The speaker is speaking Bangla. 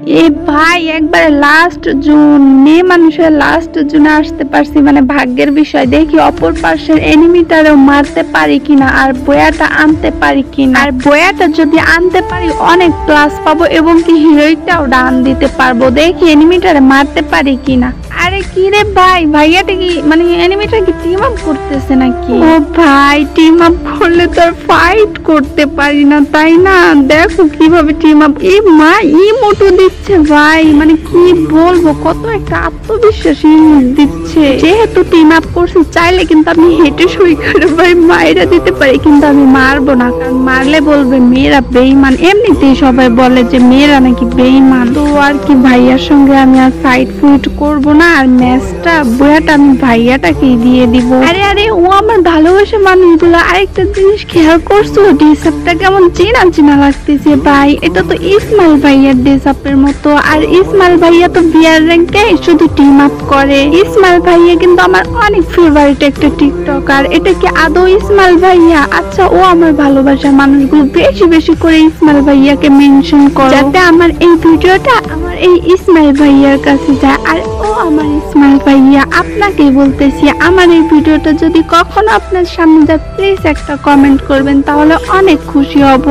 এ ভাই একবারে লাস্ট জুন, মেয়ে মানুষের লাস্ট জুনে আসতে পারছি, মানে ভাগ্যের বিষয়। দেখি অপর পাশের এনিমিটারেও মারতে পারি কিনা, আর বয়াটা আনতে পারি কিনা। আর বয়াটা যদি আনতে পারি অনেক প্লাস পাবো, এবং কি হিরোইকটাও ডান দিতে পারবো। দেখি এনিমিটারে মারতে পারি কিনা। আরে কি রে ভাই, ভাইয়াটা কি মানে এনিমিটা কি টিম আপ করতেছে নাকি? ও ভাই, টিম আপ করলে তো আর ফাইট করতে পারি না, তাই না? দেখো কিভাবে টিম আপ, এ মা ইমোটো দিচ্ছে ভাই, মানে কি বলবো, কত একটা আত্মবিশ্বাস ইমোট দিচ্ছে। যেহেতু টিম আপ করছি, চাইলে কিন্তু আমি হেঁটে সই করে ভাই মায়েরা দিতে পারি, কিন্তু আমি মারবো না, কারণ মারলে বলবে মেয়েরা বেঈমান। এমনিতেই সবাই বলে যে মেয়েরা নাকি বেঈমান। তো আর কি, ভাইয়ার সঙ্গে আমি আর ফাইট ফুইট করবো না, আর ম্যাচটা বয়াটা আমি ভাইয়াটাকেই দিয়ে দিব। আরে আরে, ও আমার ভালোবাসা মানুষগুলো, আরেকটা জিনিস খেয়াল করছো, ড্রেসআপটা কেমন চেনা চেনা লাগতেছে ভাই। এটা তো ইসমাইল ভাইয়ার ড্রেসআপের মতো। আর ইসমাইল ভাইয়া তো বিয়ার র্যাঙ্কে শুধু টিম আপ করে। ইসমাইল ভাইয়া কিন্তু আমার অনেক ফেভারিট একটা টিকটকার। এটা কি আদৌ ইসমাইল ভাইয়া? আচ্ছা, ও আমার ভালোবাসার মানুষগুলো বেশি বেশি করে ইসমাইল ভাইয়াকে মেনশন করো, যাতে আমার এই ভিডিওটা আমার এই ইসমাইল ভাইয়ার কাছে যায়। আর ও আমার ইসমাইল ভাইয়া, আপনাকে বলতেছি, আমার এই ভিডিওটা যদি কখনো আপনার সামনে যায়, প্লিজ একটা কমেন্ট করবেন, তাহলে অনেক খুশি হব।